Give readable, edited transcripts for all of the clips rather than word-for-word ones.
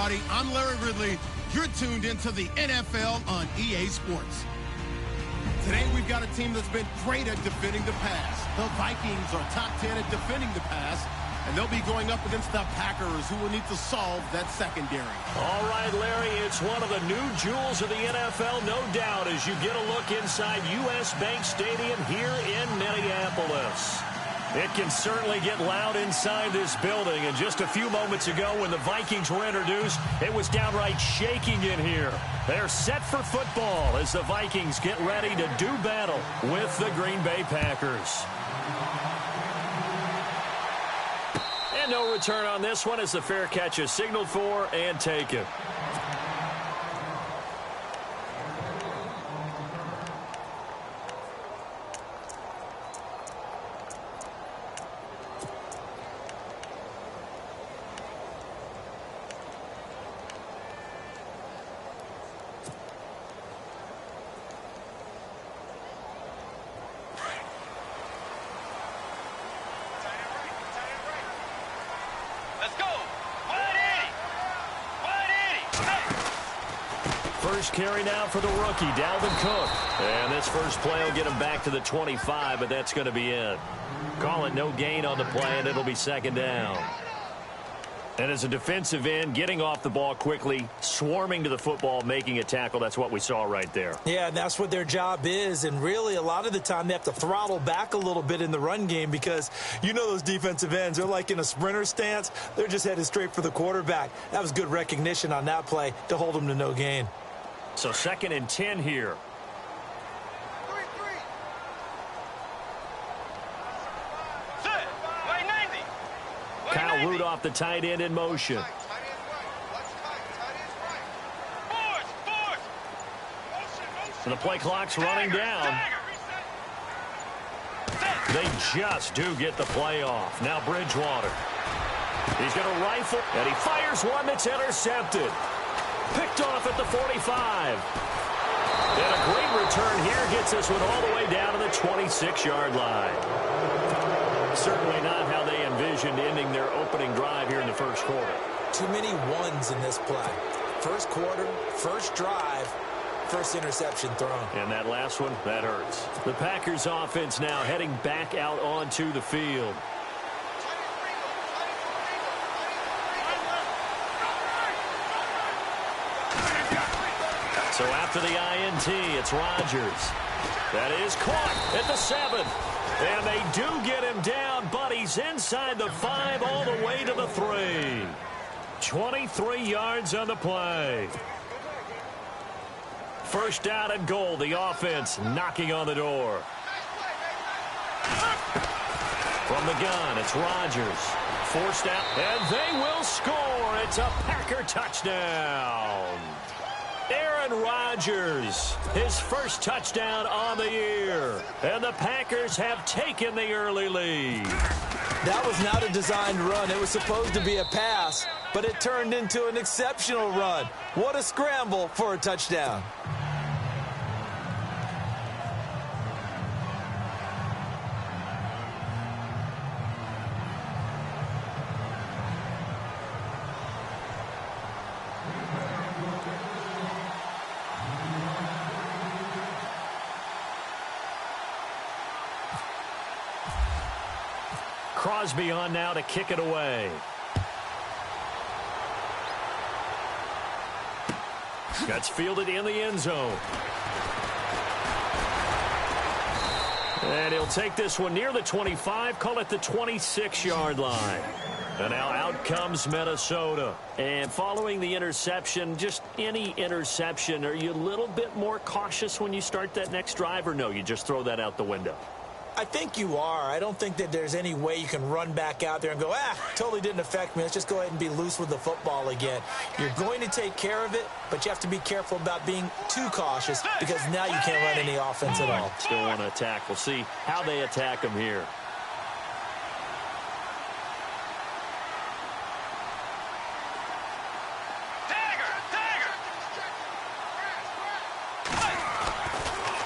everybody. I'm Larry Ridley. You're tuned into the NFL on EA Sports. Today, we've got a team that's been great at defending the pass. The Vikings are top 10 at defending the pass, and they'll be going up against the Packers, who will need to solve that secondary. All right, Larry, it's one of the new jewels of the NFL, no doubt, as you get a look inside U.S. Bank Stadium here in Minneapolis. It can certainly get loud inside this building, and just a few moments ago when the Vikings were introduced, it was downright shaking in here. They're set for football as the Vikings get ready to do battle with the Green Bay Packers. And no return on this one as the fair catch is signaled for and taken. First carry now for the rookie, Dalvin Cook. And this first play will get him back to the 25, but that's going to be it. Call it no gain on the play, and it'll be second down. And as a defensive end, getting off the ball quickly, swarming to the football, making a tackle, that's what we saw right there. Yeah, that's what their job is, and really a lot of the time they have to throttle back a little bit in the run game because you know those defensive ends, they're like in a sprinter stance. They're just headed straight for the quarterback. That was good recognition on that play to hold them to no gain. So 2nd and 10 here. Kyle Rudolph, the tight end, in motion. So the play clock's running down. They just do get the play off. Now Bridgewater. He's going to rifle, and he fires one that's intercepted. Picked off at the 45. And a great return here gets this one all the way down to the 26-yard line. Certainly not how they envisioned ending their opening drive here in the first quarter. Too many ones in this play. First quarter, first drive, first interception thrown. And that last one, that hurts. The Packers offense now heading back out onto the field. So after the INT, it's Rodgers. That is caught at the 7. And they do get him down, but he's inside the 5 all the way to the 3. 23 yards on the play. First down and goal, the offense knocking on the door. From the gun, it's Rodgers. Forced out, and they will score. It's a Packer touchdown. Aaron Rodgers, his first touchdown on the year. And the Packers have taken the early lead. That was not a designed run. It was supposed to be a pass, but it turned into an exceptional run. What a scramble for a touchdown. Crosby on now to kick it away. That's fielded in the end zone. And he'll take this one near the 25, call it the 26-yard line. And now out comes Minnesota. And following the interception, just any interception, are you a little bit more cautious when you start that next drive, or no, you just throw that out the window? I think you are. I don't think that there's any way you can run back out there and go, totally didn't affect me. Let's just go ahead and be loose with the football again. You're going to take care of it, but you have to be careful about being too cautious because now you can't run any offense at all. Still want to attack. We'll see how they attack them here.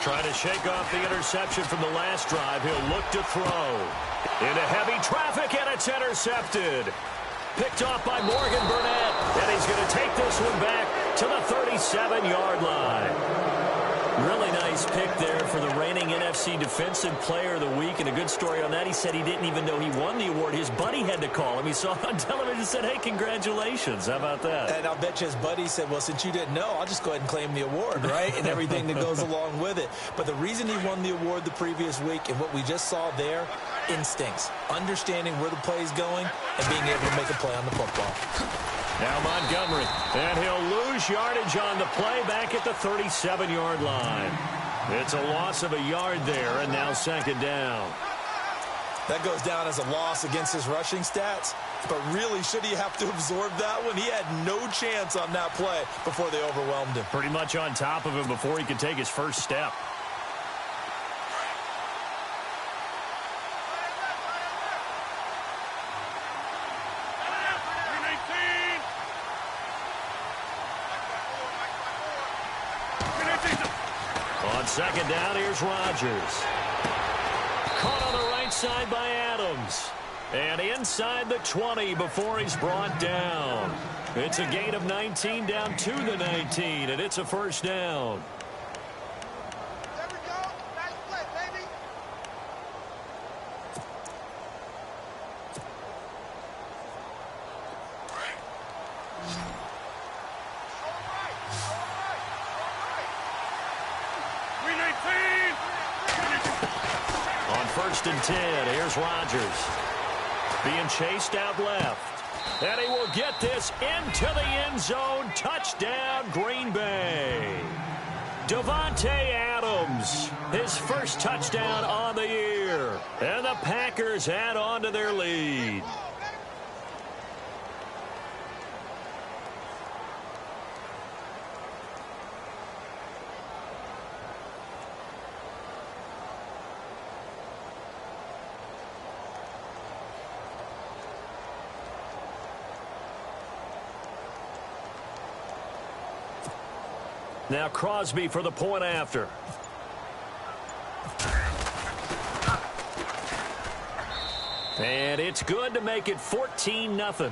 Trying to shake off the interception from the last drive. He'll look to throw. Into heavy traffic, and it's intercepted. Picked off by Morgan Burnett. And he's going to take this one back to the 37-yard line. Really nice pick there for the reigning NFC Defensive Player of the Week. And a good story on that, he said he didn't even know he won the award. His buddy had to call him. He saw it on television and said, hey, congratulations. How about that? And I'll bet you his buddy said, well, since you didn't know, I'll just go ahead and claim the award, right? And everything that goes along with it. But the reason he won the award the previous week and what we just saw there, instincts, understanding where the play is going and being able to make a play on the football. Now Montgomery, and he'll lose yardage on the play back at the 37-yard line. It's a loss of a yard there, and now second down. That goes down as a loss against his rushing stats, but really, should he have to absorb that one? He had no chance on that play before they overwhelmed him. Pretty much on top of him before he could take his first step. On second down, here's Rodgers. Caught on the right side by Adams. And inside the 20 before he's brought down. It's a gain of 19 down to the 19, and it's a first down. There we go. Nice play, baby. On first and 10, here's Rodgers. Being chased out left. And he will get this into the end zone. Touchdown, Green Bay. Davante Adams, his first touchdown on the year. And the Packers add on to their lead. Now Crosby for the point after. And it's good to make it 14-0.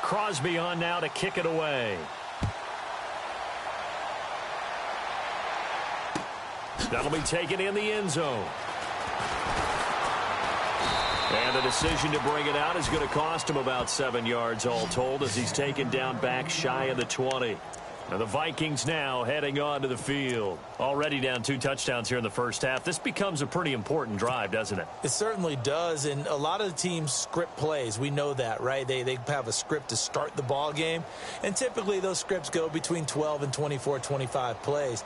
Crosby on now to kick it away. That'll be taken in the end zone. And the decision to bring it out is going to cost him about 7 yards all told as he's taken down back shy of the 20. And the Vikings now heading on to the field. Already down 2 touchdowns here in the first half. This becomes a pretty important drive, doesn't it? It certainly does, and a lot of the teams script plays. We know that, right? They have a script to start the ball game, and typically those scripts go between 12 and 24, 25 plays.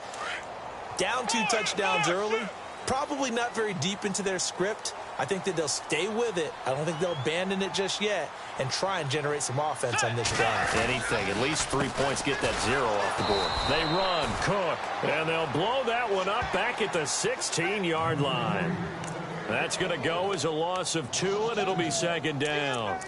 Down 2 touchdowns early, probably not very deep into their script. I think that they'll stay with it. I don't think they'll abandon it just yet and try and generate some offense on this drive. Anything. At least 3 points, get that 0 off the board. They run, Cook, and they'll blow that one up back at the 16-yard line. That's going to go as a loss of 2, and it'll be second down.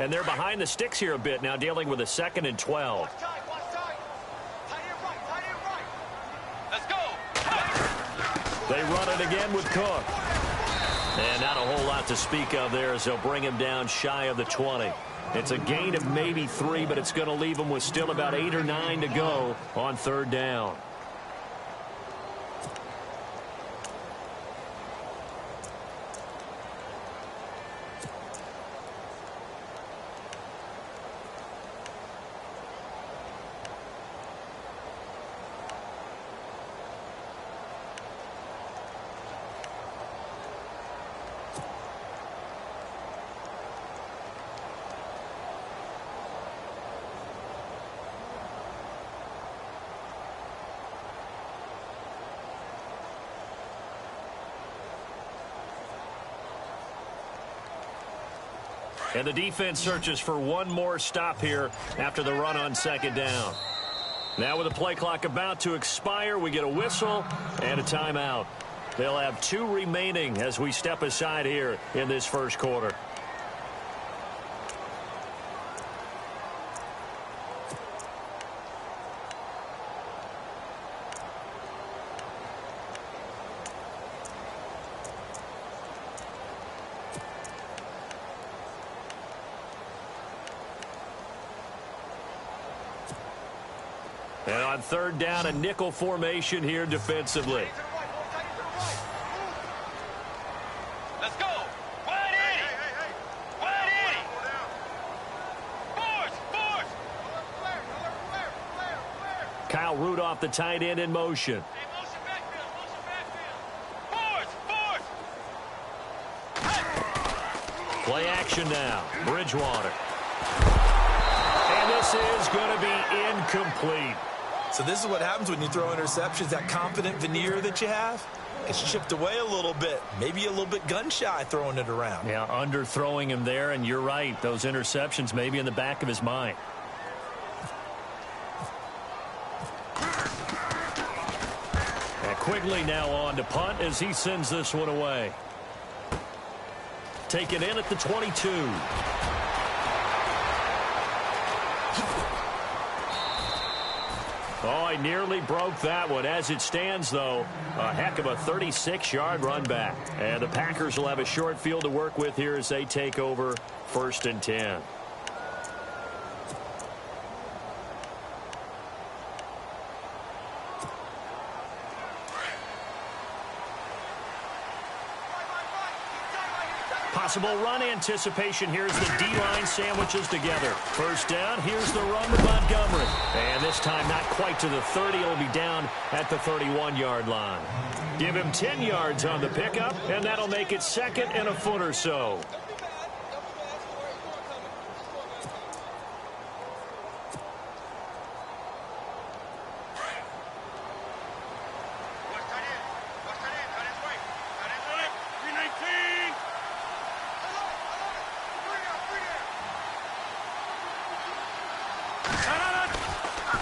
And they're behind the sticks here a bit now, dealing with a 2nd and 12. Watch time, watch time. Tight end right, tight end right. Let's go. They run it again with Cook. And not a whole lot to speak of there as they'll bring him down shy of the 20. It's a gain of maybe 3, but it's going to leave him with still about 8 or 9 to go on 3rd down. And the defense searches for one more stop here after the run on second down. Now with the play clock about to expire, we get a whistle and a timeout. They'll have 2 remaining as we step aside here in this first quarter. And on third down, a nickel formation here defensively. Let's go. Wide Eddie. Wide Eddie. Force. Kyle Rudolph, the tight end, in motion. Motion backfield. Play action now. Bridgewater. And this is going to be incomplete. So this is what happens when you throw interceptions. That confident veneer that you have, it's chipped away a little bit. Maybe a little bit gun-shy throwing it around. Yeah, underthrowing him there, and you're right. Those interceptions may be in the back of his mind. And Quigley now on to punt as he sends this one away. Taken in at the 22. Oh, I nearly broke that one. As it stands, though, a heck of a 36-yard run back. And the Packers will have a short field to work with here as they take over 1st and 10. Possible run anticipation. Here's the D-line sandwiches together. First down, here's the run to Montgomery. And this time not quite to the 30. It'll be down at the 31-yard line. Give him 10 yards on the pickup, and that'll make it 2nd and a foot or so.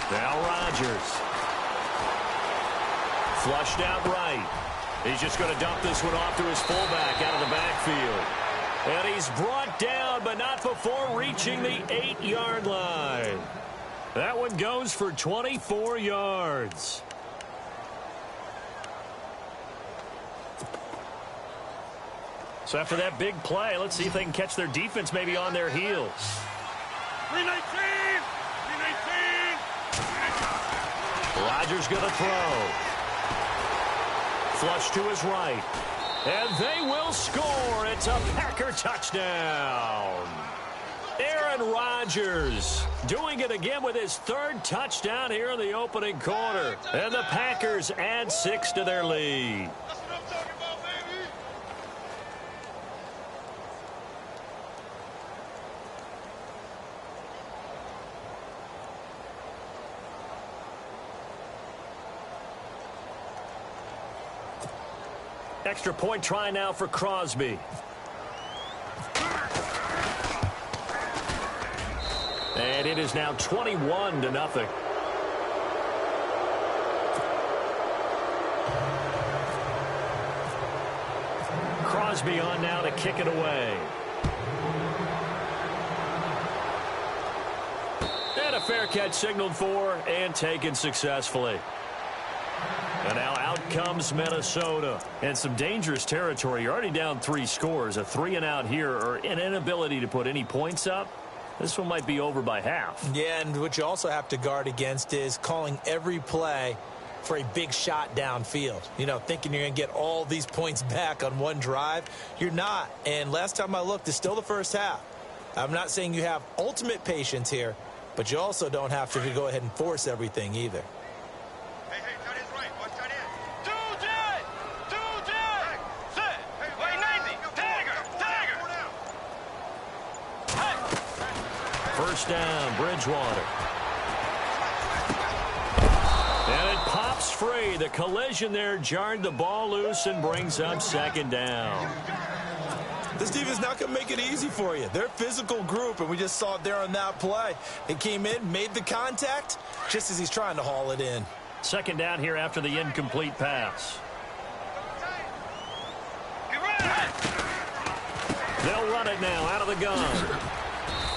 Now Rodgers. Flushed out right. He's just going to dump this one off to his fullback out of the backfield. And he's brought down, but not before reaching the 8-yard line. That one goes for 24 yards. So after that big play, let's see if they can catch their defense maybe on their heels. 319. Rodgers going to throw. Flush to his right. And they will score. It's a Packer touchdown. Aaron Rodgers doing it again with his 3rd touchdown here in the opening quarter. And the Packers add 6 to their lead. That's what I'm talking about, baby. Extra point try now for Crosby. And it is now 21-0. Crosby on now to kick it away. And a fair catch signaled for and taken successfully. And now out comes Minnesota. And some dangerous territory. You're already down 3 scores. A 3-and-out here, or an inability to put any points up. This one might be over by half. Yeah, and what you also have to guard against is calling every play for a big shot downfield. You know, thinking you're going to get all these points back on one drive. You're not. And last time I looked, it's still the first half. I'm not saying you have ultimate patience here, but you also don't have to go ahead and force everything either. Hey, tight end's right. Watch tight end. Two jet. Set. Wait, 90. Tiger. First down, Bridgewater. And it pops free. The collision there jarred the ball loose and brings up 2nd down. This defense is not going to make it easy for you. They're a physical group, and we just saw it there on that play. They came in, made the contact, just as he's trying to haul it in. Second down here after the incomplete pass. They'll run it now out of the gun.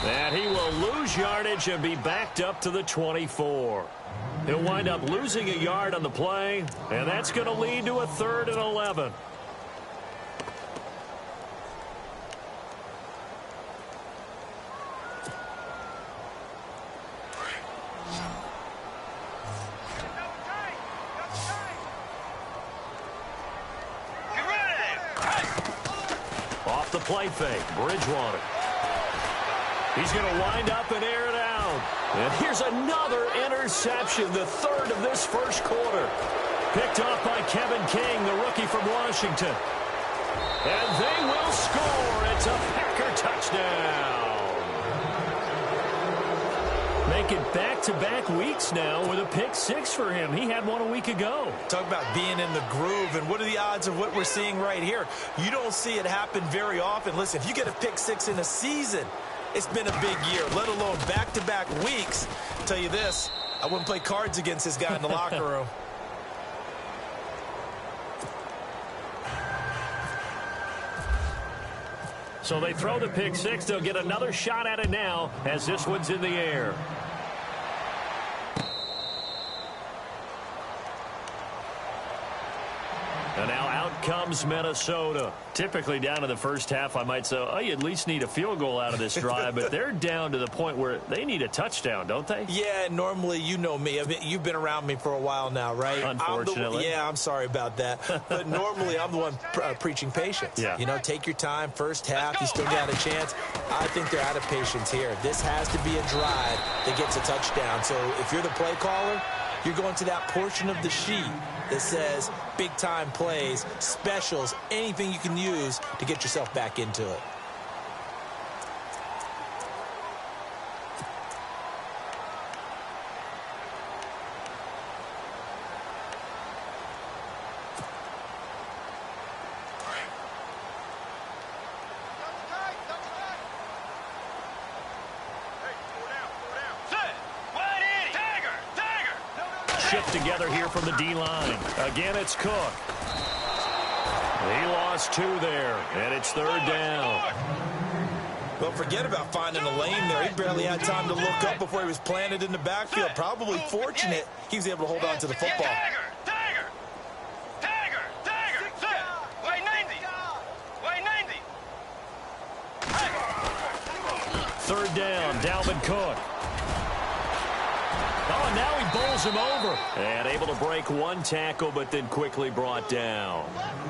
And he will lose yardage and be backed up to the 24. He'll wind up losing a yard on the play, and that's going to lead to a 3rd and 11. Off the play fake, Bridgewater. He's going to wind up and air it out. And here's another interception, the 3rd of this first quarter. Picked off by Kevin King, the rookie from Washington. And they will score. It's a Packer touchdown. Making back-to-back weeks now with a pick 6 for him. He had one a week ago. Talk about being in the groove, and what are the odds of what we're seeing right here? You don't see it happen very often. Listen, if you get a pick 6 in a season, it's been a big year, let alone back-to-back weeks. I'll tell you this, I wouldn't play cards against this guy in the locker room. So they throw the pick 6. They'll get another shot at it now as this one's in the air. And now out comes Minnesota. Typically down in the first half, I might say, oh, you at least need a field goal out of this drive. But they're down to the point where they need a touchdown, don't they? Yeah, normally, you know me. I mean, you've been around me for a while now, right? Unfortunately. I'm sorry about that. But normally, I'm the one preaching patience. Yeah. You know, take your time. First half, you still got a chance. I think they're out of patience here. This has to be a drive that gets a touchdown. So if you're the play caller, you're going to that portion of the sheet that says big-time plays, specials, anything you can use to get yourself back into it. Shift together here from the D-line. Again, it's Cook. He lost 2 there, and it's 3rd down. Well, forget about finding a lane there. He barely had time to look up before he was planted in the backfield. Probably fortunate he was able to hold on to the football. Tiger! Way 90! 3rd down, Dalvin Cook. Oh, and now he bowls him over. And able to break 1 tackle, but then quickly brought down.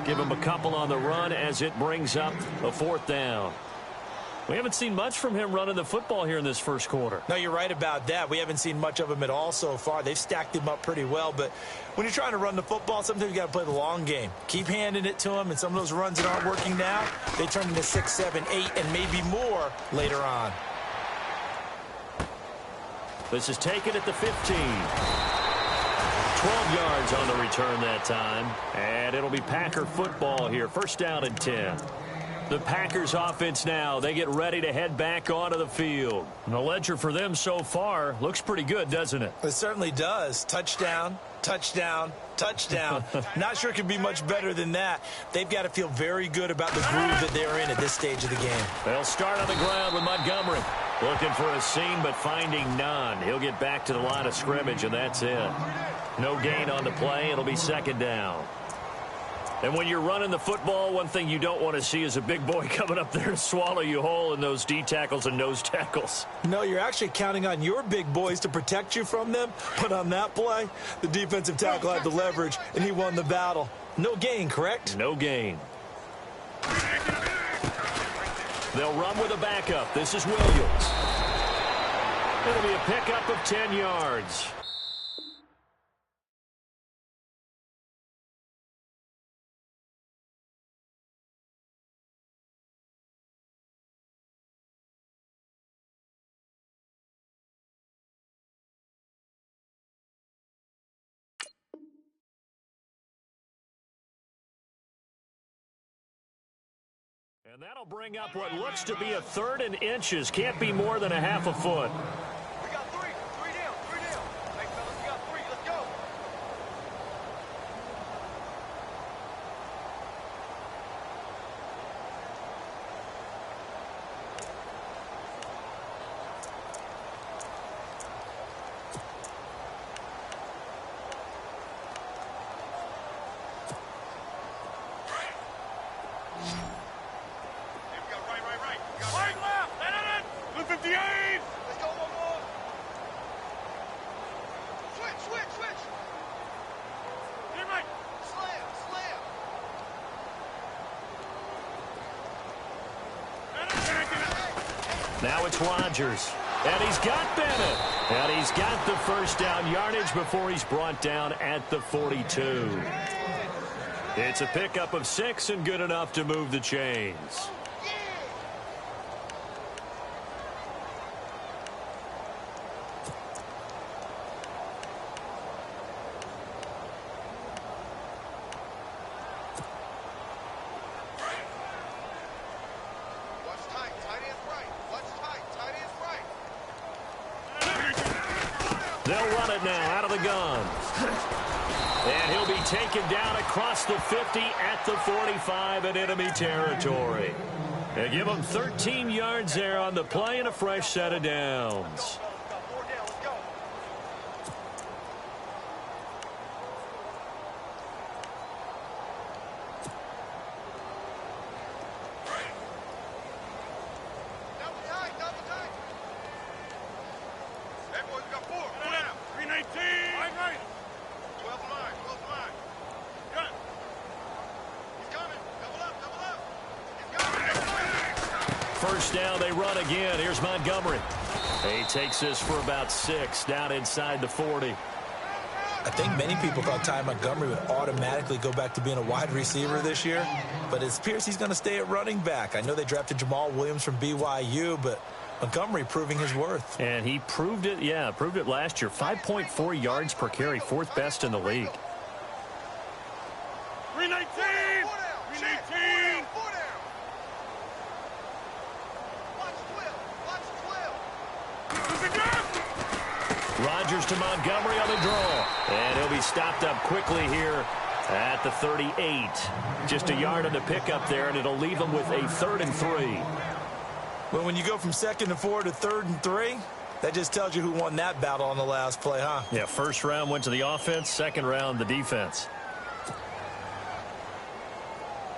Give him a couple on the run as it brings up a 4th down. We haven't seen much from him running the football here in this first quarter. No, you're right about that. We haven't seen much of him at all so far. They've stacked him up pretty well, but when you're trying to run the football, sometimes you got to play the long game. Keep handing it to him, and some of those runs that aren't working now, they turn into 6, 7, 8, and maybe more later on. This is taken at the 15. 12 yards on the return that time. And it'll be Packer football here. 1st down and 10. The Packers offense now, they get ready to head back onto the field. And the ledger for them so far looks pretty good, doesn't it? It certainly does. Touchdown, touchdown, touchdown. Not sure it could be much better than that. They've got to feel very good about the groove that they're in at this stage of the game. They'll start on the ground with Montgomery. Looking for a seam, but finding none. He'll get back to the line of scrimmage, and that's it. No gain on the play. It'll be 2nd down. And when you're running the football, one thing you don't want to see is a big boy coming up there and swallow you whole in those D tackles and nose tackles. No, you're actually counting on your big boys to protect you from them. But on that play, the defensive tackle had the leverage, and he won the battle. No gain, correct? No gain. They'll run with a backup. This is Williams. It'll be a pickup of 10 yards. And that'll bring up what looks to be a 3rd and inches. Can't be more than a half a foot. We got three. Three down. Three down. Hey, fellas, we got 3. Let's go. Now it's Rodgers. And he's got Bennett. And he's got the first down yardage before he's brought down at the 42. It's a pickup of 6 and good enough to move the chains. They'll run it now out of the gun. And he'll be taken down across the 50 at the 45 in enemy territory. They give him 13 yards there on the play and a fresh set of downs. First down, they run again. Here's Montgomery. He takes this for about 6 down inside the 40. I think many people thought Ty Montgomery would automatically go back to being a wide receiver this year, but it appears he's going to stay at running back. I know they drafted Jamal Williams from BYU, but Montgomery proving his worth. And he proved it, proved it last year. 5.4 yards per carry, 4th best in the league. 319! 319! Rodgers to Montgomery on the draw. And he'll be stopped up quickly here at the 38. Just a yard on the pickup there, and it'll leave him with a 3rd and 3. Well, when you go from 2nd and 4 to 3rd and 3, that just tells you who won that battle on the last play, huh? Yeah, first round went to the offense, second round the defense.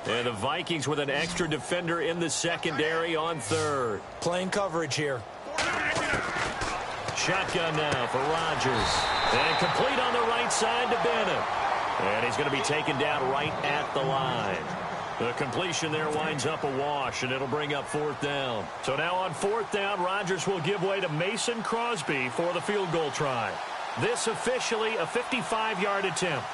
And the Vikings with an extra defender in the secondary on 3rd. Playing coverage here. Shotgun now for Rodgers. And complete on the right side to Bennett. And he's going to be taken down right at the line. The completion there winds up a wash, and it'll bring up 4th down. So now on 4th down, Rodgers will give way to Mason Crosby for the field goal try. This officially a 55-yard attempt.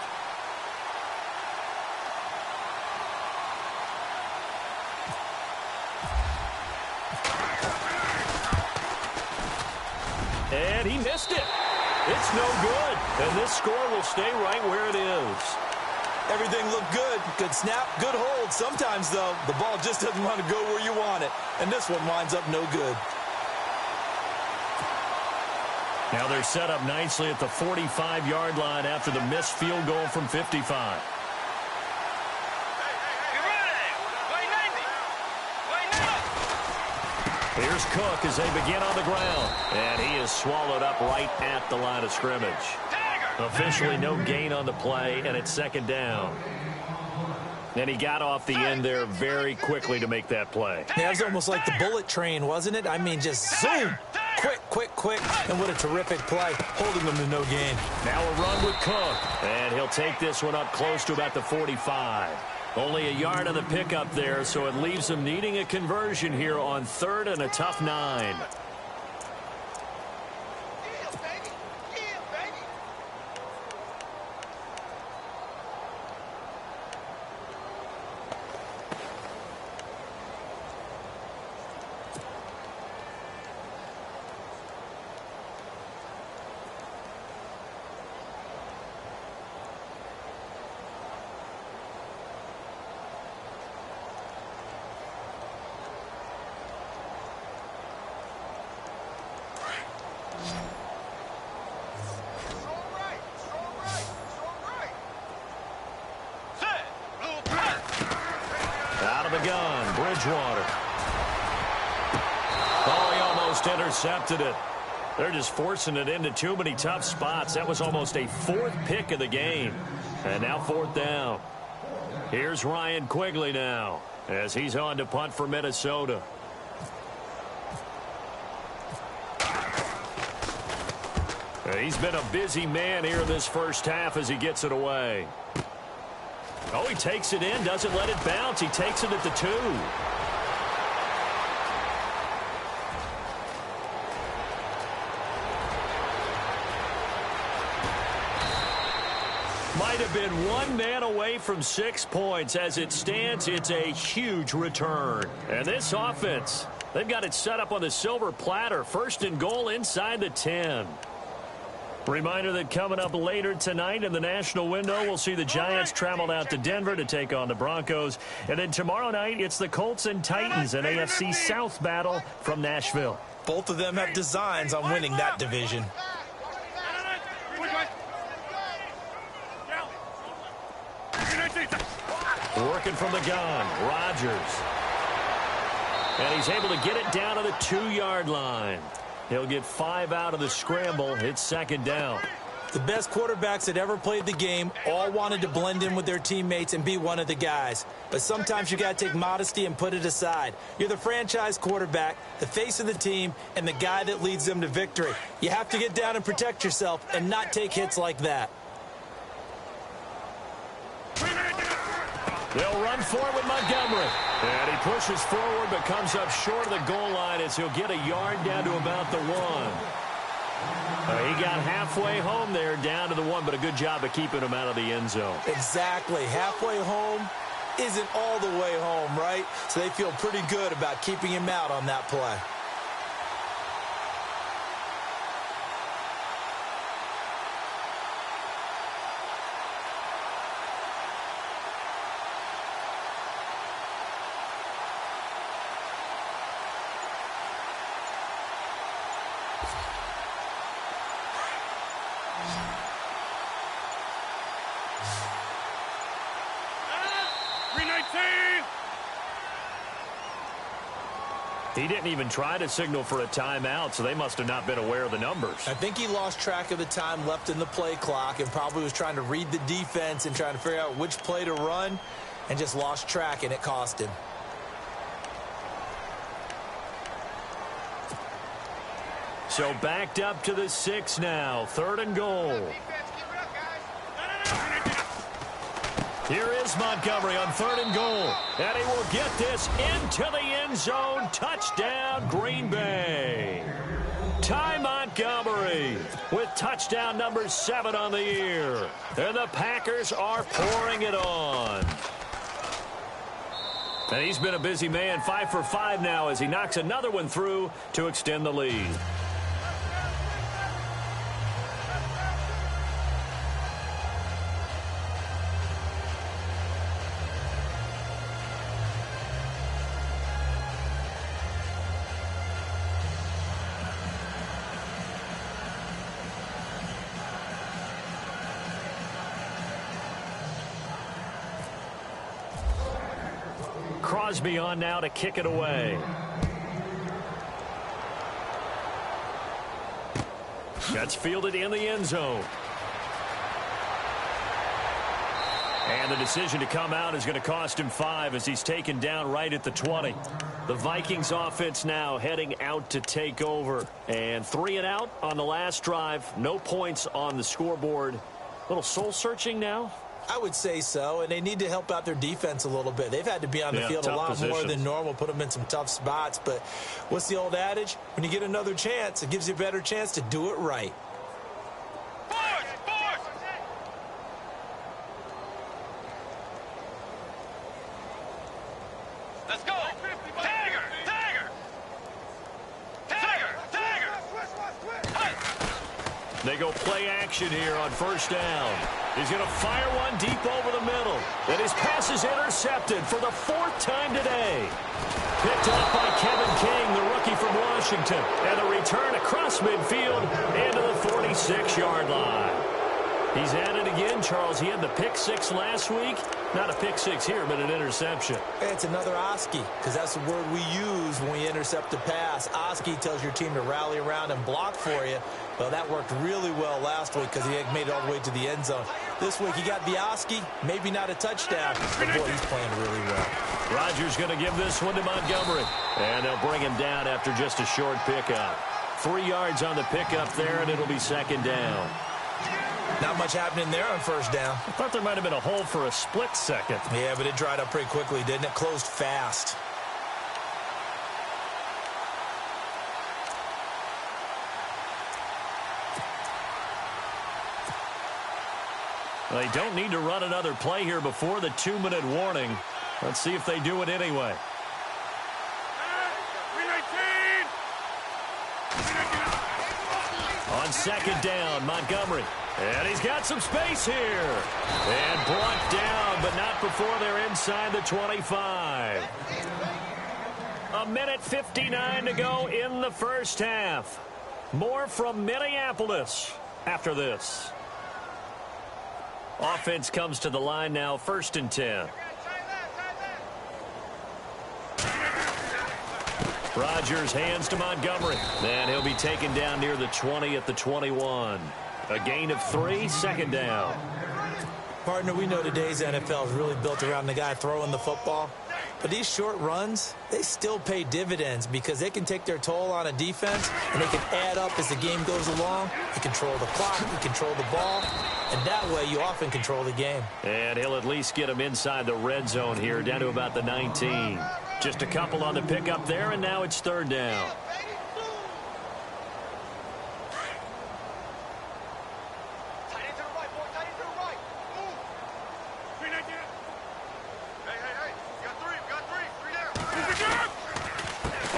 And he missed it. It's no good. And this score will stay right where it is. Everything looked good. Good snap, good hold. Sometimes, though, the ball just doesn't want to go where you want it. And this one winds up no good. Now they're set up nicely at the 45-yard line after the missed field goal from 55. Here's Cook as they begin on the ground. And he is swallowed up right at the line of scrimmage. Officially no gain on the play, and it's 2nd down. And he got off the end there very quickly to make that play. Yeah, it was almost like the bullet train, wasn't it? I mean, just zoom. Quick, quick, quick. And what a terrific play, holding them to no gain. Now a run with Cook. And he'll take this one up close to about the 45. Only a yard on the pickup there, so it leaves him needing a conversion here on 3rd and a tough 9. the gun, Bridgewater. Oh, he almost intercepted it. They're just forcing it into too many tough spots. That was almost a 4th pick of the game. And now 4th down. Here's Ryan Quigley now as he's on to punt for Minnesota. He's been a busy man here in this first half as he gets it away. Oh, he takes it in, doesn't let it bounce. He takes it at the 2. Might have been one man away from 6 points. As it stands, it's a huge return. And this offense, they've got it set up on the silver platter. 1st and goal inside the 10. Reminder that coming up later tonight in the national window, we'll see the Giants travel out to Denver to take on the Broncos. And then tomorrow night, it's the Colts and Titans, an AFC South battle from Nashville. Both of them have designs on winning that division. Working from the gun, Rodgers. And he's able to get it down to the 2-yard line. He'll get 5 out of the scramble. It's 2nd down. The best quarterbacks that ever played the game all wanted to blend in with their teammates and be one of the guys. But sometimes you got to take modesty and put it aside. You're the franchise quarterback, the face of the team, and the guy that leads them to victory. You have to get down and protect yourself and not take hits like that. They'll run forward with Montgomery. And he pushes forward but comes up short of the goal line as he'll get a yard down to about the 1. He got halfway home there, down to the 1, but a good job of keeping him out of the end zone. Exactly. Halfway home isn't all the way home, right? So they feel pretty good about keeping him out on that play. He didn't even try to signal for a timeout, so they must have not been aware of the numbers. I think he lost track of the time left in the play clock and probably was trying to read the defense and trying to figure out which play to run and just lost track, and it cost him. So backed up to the 6 now. 3rd and goal. Here is Montgomery on 3rd and goal. And he will get this into the end zone. Touchdown, Green Bay. Ty Montgomery with touchdown number 7 on the year. And the Packers are pouring it on. And he's been a busy man, 5 for 5 now as he knocks another one through to extend the lead. Crosby on now to kick it away. That's fielded in the end zone. And the decision to come out is going to cost him 5 as he's taken down right at the 20. The Vikings offense now heading out to take over. And 3 and out on the last drive. No points on the scoreboard. A little soul-searching now. I would say so, and they need to help out their defense a little bit. They've had to be on the field a lot more than normal, put them in some tough spots. But what's the old adage? When you get another chance, it gives you a better chance to do it right. Let's go! Tiger! Tiger! Tiger! Tiger! They go play action here on 1st down. He's going to fire one deep over the middle. And his pass is intercepted for the 4th time today. Picked up by Kevin King, the rookie from Washington. And the return across midfield into the 46-yard line. He's at it again, Charles. He had the pick six last week. Not a pick six here, but an interception. It's another Oski, because that's the word we use when we intercept a pass. Oski tells your team to rally around and block for you. Well, that worked really well last week because he made it all the way to the end zone. This week, he got the Oski, maybe not a touchdown, but boy, he's playing really well. Rodgers going to give this one to Montgomery, and they'll bring him down after just a short pickup. 3 yards on the pickup there, and it'll be second down. Not much happening there on first down. I thought there might have been a hole for a split second. Yeah, but it dried up pretty quickly, didn't it? Closed fast. They don't need to run another play here before the 2-minute warning. Let's see if they do it anyway. On second down, Montgomery. And he's got some space here. And brought down, but not before they're inside the 25. 1:59 to go in the first half. More from Minneapolis after this. Offense comes to the line now, 1st and 10. Rodgers hands to Montgomery. And he'll be taken down near the 20 at the 21. A gain of 3, second down. Partner, we know today's NFL is really built around the guy throwing the football. But these short runs, they still pay dividends because they can take their toll on a defense and they can add up as the game goes along. You control the clock, you control the ball, and that way you often control the game. And he'll at least get him inside the red zone here, down to about the 19. Just a couple on the pickup there, and now it's third down.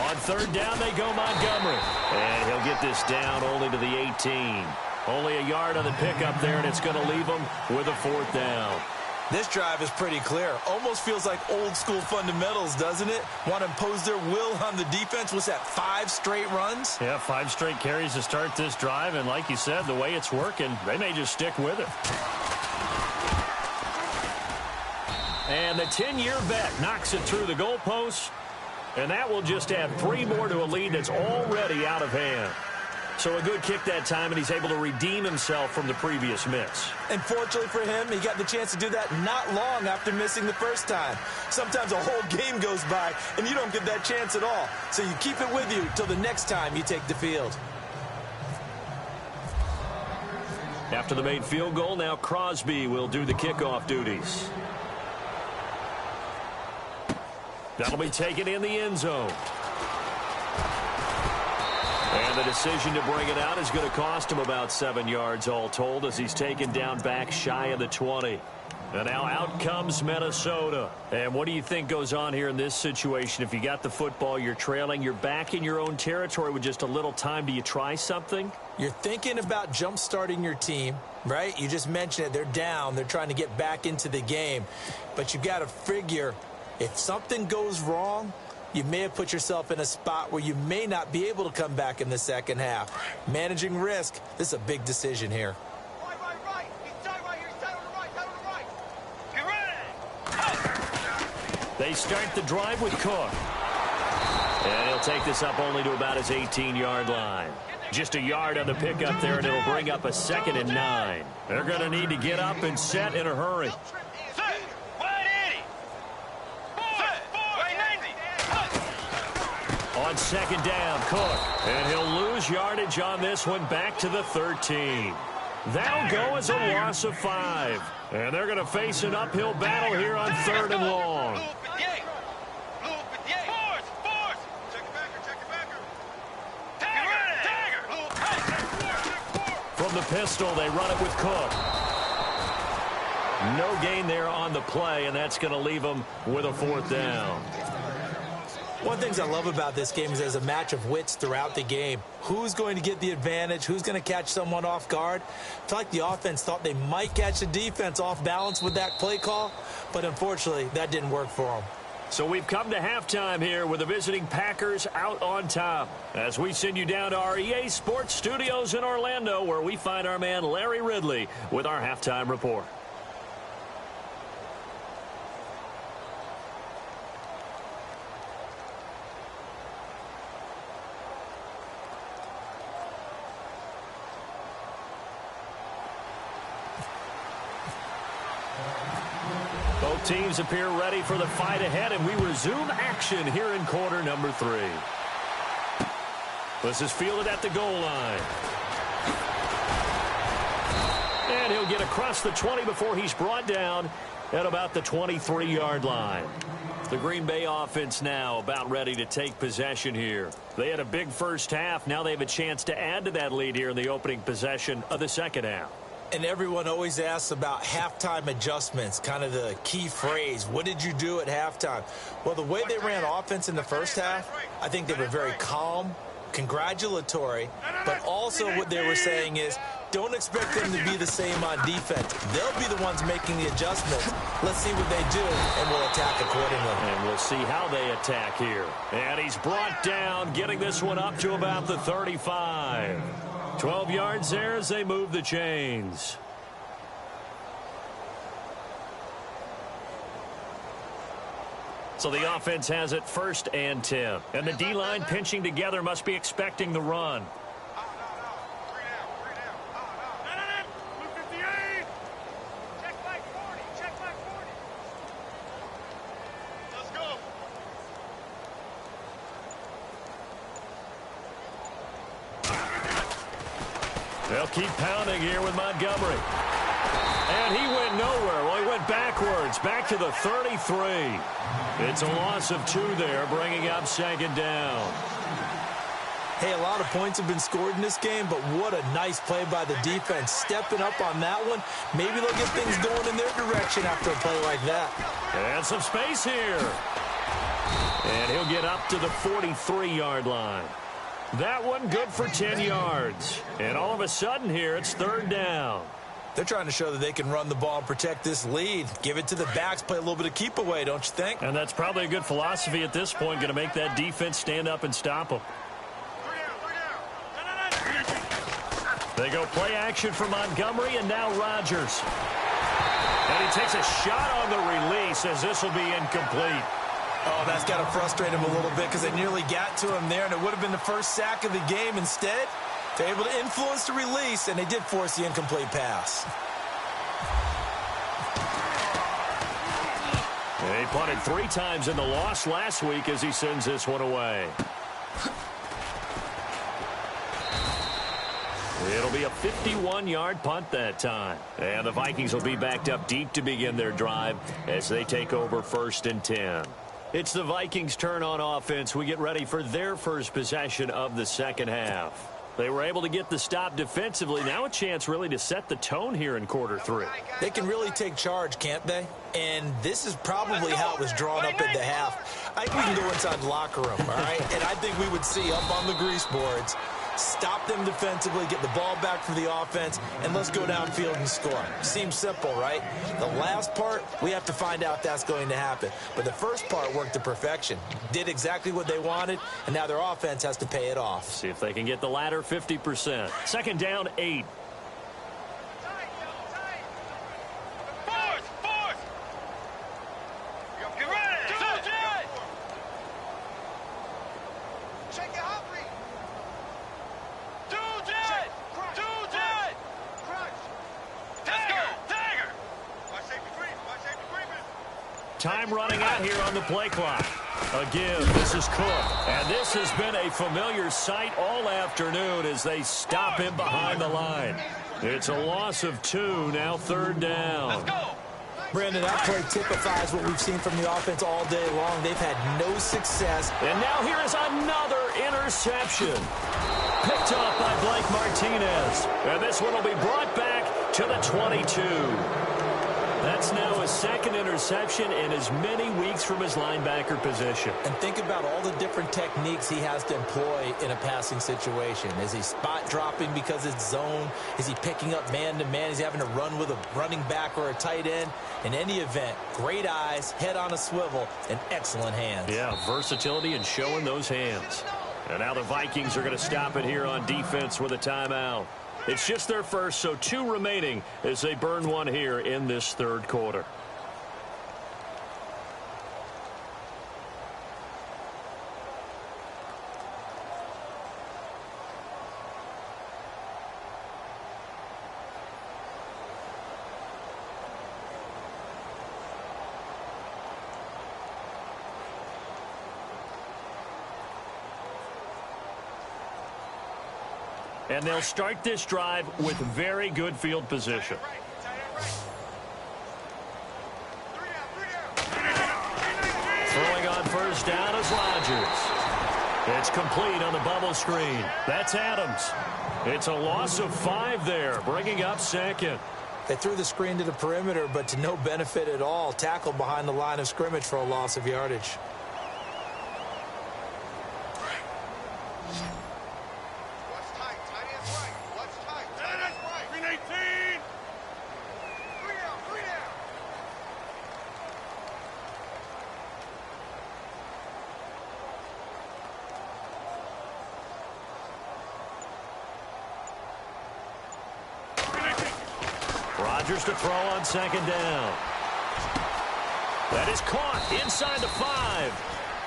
On third down, they go Montgomery. And he'll get this down only to the 18. Only a yard on the pickup there, and it's going to leave him with a 4th down. This drive is pretty clear. Almost feels like old school fundamentals, doesn't it? Want to impose their will on the defense. What's that, 5 straight runs? Yeah, 5 straight carries to start this drive. And like you said, the way it's working, they may just stick with it. And the 10-year vet knocks it through the goalpost. And that will just add 3 more to a lead that's already out of hand. So a good kick that time, and he's able to redeem himself from the previous miss. And fortunately for him, he got the chance to do that not long after missing the first time. Sometimes a whole game goes by, and you don't get that chance at all. So you keep it with you till the next time you take the field. After the made field goal, now Crosby will do the kickoff duties. That'll be taken in the end zone. And the decision to bring it out is going to cost him about 7 yards all told as he's taken down back shy of the 20. And now out comes Minnesota. And what do you think goes on here in this situation? If you got the football, you're trailing, you're back in your own territory with just a little time. Do you try something? You're thinking about jump-starting your team, right? You just mentioned it. They're down. They're trying to get back into the game. But you got to figure if something goes wrong, you may have put yourself in a spot where you may not be able to come back in the second half. Managing risk, this is a big decision here. Right. He's tight right here. He's tight on the right. Get ready. They start the drive with Cook. And he'll take this up only to about his 18-yard line. Just a yard on the pickup there, and it'll bring up a 2nd and 9. They're going to need to get up and set in a hurry. On second down, Cook. And he'll lose yardage on this one back to the 13. That'll go as a loss of 5. And they're going to face an uphill battle here on 3rd and long. From the pistol, they run it with Cook. No gain there on the play, and that's going to leave them with a 4th down. One of the things I love about this game is there's a match of wits throughout the game. Who's going to get the advantage? Who's going to catch someone off guard? I feel like the offense thought they might catch the defense off balance with that play call, but unfortunately, that didn't work for them. So we've come to halftime here with the visiting Packers out on top. As we send you down to our EA Sports Studios in Orlando, where we find our man Larry Ridley with our halftime report. Both teams appear ready for the fight ahead, and we resume action here in quarter number 3. This is fielded at the goal line. And he'll get across the 20 before he's brought down at about the 23-yard line. The Green Bay offense now about ready to take possession here. They had a big first half. Now they have a chance to add to that lead here in the opening possession of the second half. And everyone always asks about halftime adjustments, kind of the key phrase. What did you do at halftime? Well, the way they ran offense in the first half, I think they were very calm, congratulatory, but also what they were saying is, don't expect them to be the same on defense. They'll be the ones making the adjustments. Let's see what they do, and we'll attack accordingly. And we'll see how they attack here. And he's brought down, getting this one up to about the 35. 12 yards there as they move the chains. So the offense has it 1st and 10. And the D-line pinching together must be expecting the run. They'll keep pounding here with Montgomery. And he went nowhere. Well, he went backwards, back to the 33. It's a loss of 2 there, bringing up 2nd down. Hey, a lot of points have been scored in this game, but what a nice play by the defense. Stepping up on that one, maybe they'll get things going in their direction after a play like that. And some space here. And he'll get up to the 43-yard line. That one good for 10 yards. And all of a sudden here, it's 3rd down. They're trying to show that they can run the ball and protect this lead. Give it to the backs, play a little bit of keep away, don't you think? And that's probably a good philosophy at this point, going to make that defense stand up and stop them. They go play action for Montgomery, and now Rodgers. And he takes a shot on the release as this will be incomplete. Oh, that's got to frustrate him a little bit because they nearly got to him there, and it would have been the first sack of the game. Instead, they're able to influence the release, and they did force the incomplete pass. He punted 3 times in the loss last week as he sends this one away. It'll be a 51-yard punt that time. And the Vikings will be backed up deep to begin their drive as they take over 1st and 10. It's the Vikings' turn on offense. We get ready for their first possession of the second half. They were able to get the stop defensively. Now a chance really to set the tone here in quarter 3. They can really take charge, can't they? And this is probably how it was drawn up at the half. I think we can go inside the locker room, all right? And I think we would see up on the grease boards, stop them defensively, get the ball back for the offense, and let's go downfield and score. Seems simple, right? The last part, we have to find out if that's going to happen. But the first part worked to perfection. Did exactly what they wanted, and now their offense has to pay it off. See if they can get the latter 50%. 2nd down, 8. Time running out here on the play clock. Again, this is Cook. And this has been a familiar sight all afternoon as they stop him behind the line. It's a loss of 2, now 3rd down. Let's go. Brandon, that play typifies what we've seen from the offense all day long. They've had no success. And now here is another interception. Picked off by Blake Martinez. And this one will be brought back to the 22. That's now his second interception in as many weeks from his linebacker position. And think about all the different techniques he has to employ in a passing situation. Is he spot dropping because it's zone? Is he picking up man-to-man? Is he having to run with a running back or a tight end? In any event, great eyes, head on a swivel, and excellent hands. Yeah, versatility and showing those hands. And now the Vikings are going to stop it here on defense with a timeout. It's just their first, so 2 remaining as they burn one here in this third quarter. And they'll start this drive with very good field position. Throwing on first down is Rodgers. It's complete on the bubble screen. That's Adams. It's a loss of 5 there, bringing up second. They threw the screen to the perimeter, but to no benefit at all. Tackled behind the line of scrimmage for a loss of yardage. Rodgers to throw on second down. That is caught inside the 5.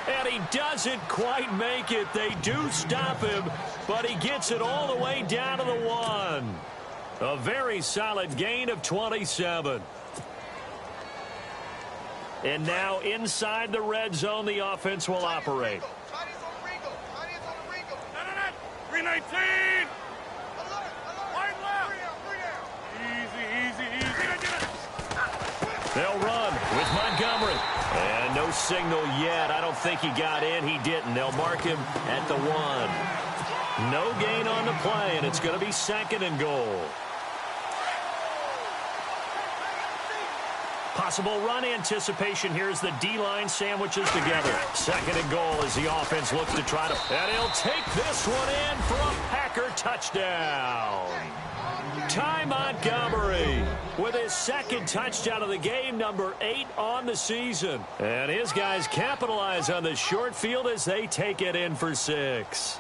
And he doesn't quite make it. They do stop him, but he gets it all the way down to the 1. A very solid gain of 27. And now inside the red zone, the offense will operate. 319! They'll run with Montgomery. And no signal yet. I don't think he got in. He didn't. They'll mark him at the 1. No gain on the play, and it's going to be second and goal. Possible run anticipation here as the D-line sandwiches together. Second and goal as the offense looks to try to... And he'll take this one in for a Packer touchdown. Ty Montgomery with his second touchdown of the game, number 8 on the season. And his guys capitalize on the short field as they take it in for 6.